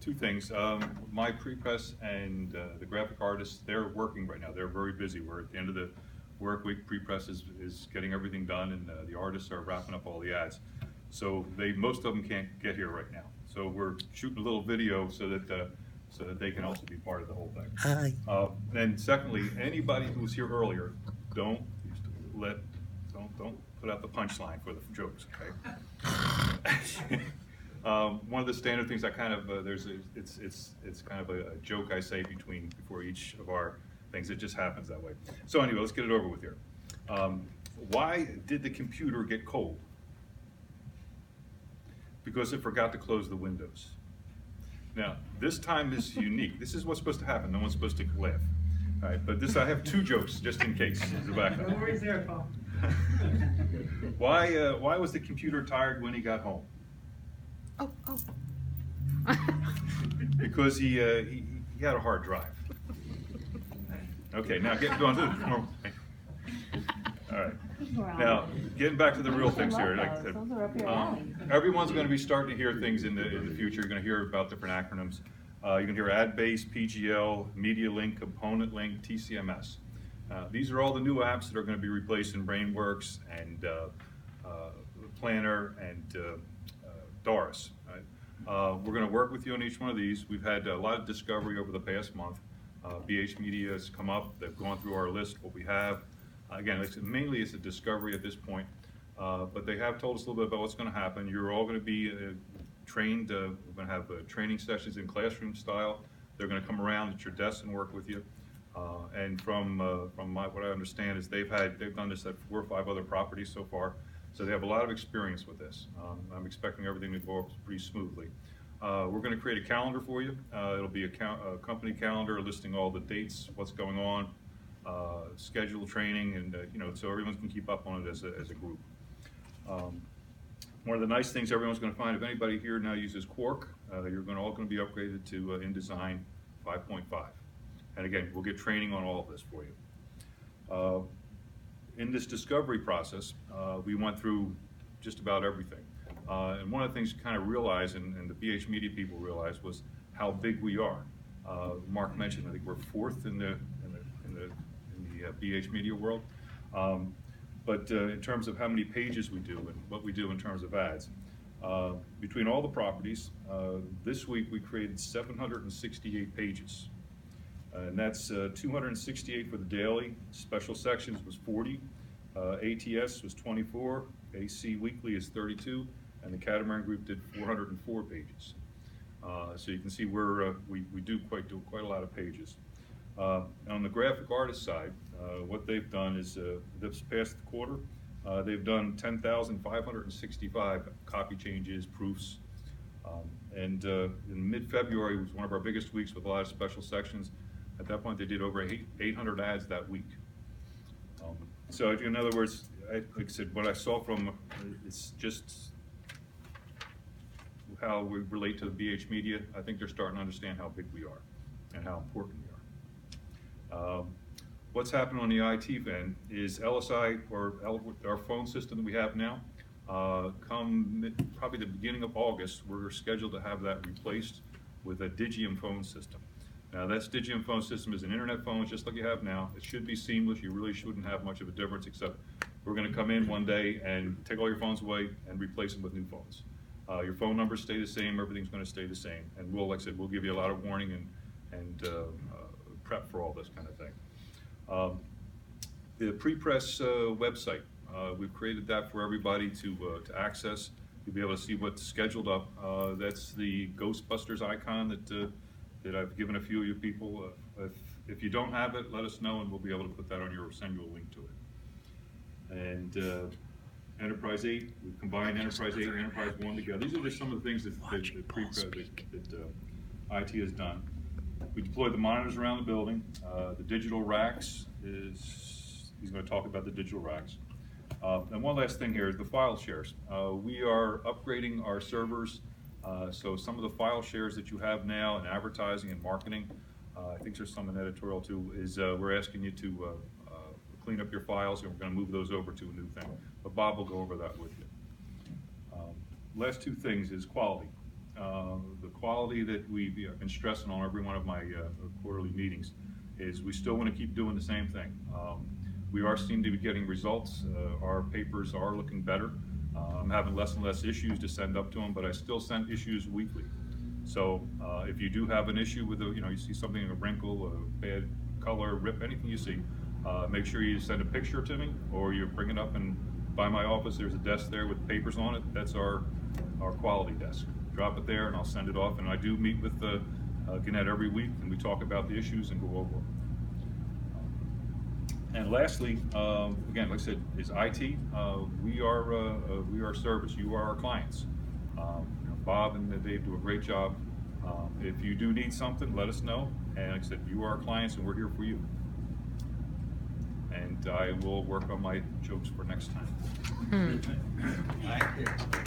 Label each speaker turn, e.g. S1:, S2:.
S1: Two things. My pre-press and the graphic artists, they're working right now. They're very busy. We're at the end of the work week. Pre-press is getting everything done, and the artists are wrapping up all the ads. So most of them can't get here right now. So we're shooting a little video so that they can also be part of the whole thing.
S2: Hi.
S1: And secondly, anybody who was here earlier, don't don't put out the punchline for the jokes, okay? One of the standard things I kind of it's kind of a joke I say before each of our things. It just happens that way. So anyway, let's get it over with here. Why did the computer get cold? Because it forgot to close the windows. Now, this time is unique. This is what's supposed to happen. No one's supposed to laugh. All right, but I have two jokes just in case as a backup.
S3: No worries there, Paul.
S1: Why was the computer tired when he got home?
S2: Oh.
S1: Because he had a hard drive. Okay, now getting on to the normal thing. All right. Now, getting back to the real things here. Everyone's going to be starting to hear things in the future. You're going to hear about different acronyms. You're going to hear AdBase, PGL, Media Link, Component Link, TCMS. These are all the new apps that are going to be replacing BrainWorks and Planner and Doris. Right? We're going to work with you on each one of these. We've had a lot of discovery over the past month. BH Media has come up. They've gone through our list, what we have. Again, mainly it's a discovery at this point, but they have told us a little bit about what's going to happen. You're all going to be trained. We're going to have training sessions in classroom style. They're going to come around at your desk and work with you. And from what I understand is they've done this at 4 or 5 other properties so far, so they have a lot of experience with this. I'm expecting everything to go pretty smoothly. We're going to create a calendar for you. It'll be a company calendar listing all the dates, what's going on, schedule training, and so everyone can keep up on it as a group. One of the nice things everyone's going to find, if anybody here now uses Quark, you're all going to be upgraded to InDesign 5.5. And again, we'll get training on all of this for you. In this discovery process, we went through just about everything. And one of the things you kind of realized, and the BH Media people realized, was how big we are. Mark mentioned, I think we're 4th in the BH Media world. But in terms of how many pages we do and what we do in terms of ads, between all the properties, this week we created 768 pages. And that's 268 for the daily. Special sections was 40. ATS was 24. AC Weekly is 32. And the Catamaran Group did 404 pages. So you can see we do quite a lot of pages. On the graphic artist side, what they've done is this past quarter, they've done 10,565 copy changes, proofs. And in mid-February was one of our biggest weeks with a lot of special sections. At that point, they did over 800 ads that week. So in other words, like I said, what I saw from it's just how we relate to the BH Media. I think they're starting to understand how big we are and how important we are. What's happened on the IT end is LSI, or our phone system that we have now, come probably the beginning of August, we're scheduled to have that replaced with a Digium phone system. Now, that Digium phone system is an internet phone, just like you have now. It should be seamless. You really shouldn't have much of a difference, except we're going to come in one day and take all your phones away and replace them with new phones. Your phone numbers stay the same. Everything's going to stay the same. And like I said, we'll give you a lot of warning and prep for all this kind of thing. The pre-press website, we've created that for everybody to access. You'll be able to see what's scheduled up. That's the Ghostbusters icon that I've given a few of you people. If you don't have it, let us know and we'll be able to put that on or send you a link to it. And Enterprise 8, we've combined Enterprise 8 and Enterprise 1 together. These are just some of the things that IT has done. We deployed the monitors around the building. The digital racks he's going to talk about the digital racks. And one last thing here is the file shares. We are upgrading our servers. So some of the file shares that you have now in advertising and marketing, I think there's some in editorial too, is we're asking you to clean up your files, and we're going to move those over to a new thing. But Bob will go over that with you. Last two things is quality. the quality that we've been stressing on every one of my quarterly meetings is we still want to keep doing the same thing. We are seem to be getting results. Our papers are looking better. I'm having less and less issues to send up to them, but I still send issues weekly. So if you do have an issue with you see something, a wrinkle, a bad color, rip, anything you see, make sure you send a picture to me, or you bring it up and by my office. There's a desk there with papers on it. That's our quality desk. Drop it there and I'll send it off. And I do meet with Gannett every week, and we talk about the issues and go over them. And lastly, again, like I said, is IT. We are service. You are our clients. Bob and Dave do a great job. If you do need something, let us know. And like I said, you are our clients, and we're here for you. And I will work on my jokes for next time.
S2: Thank you.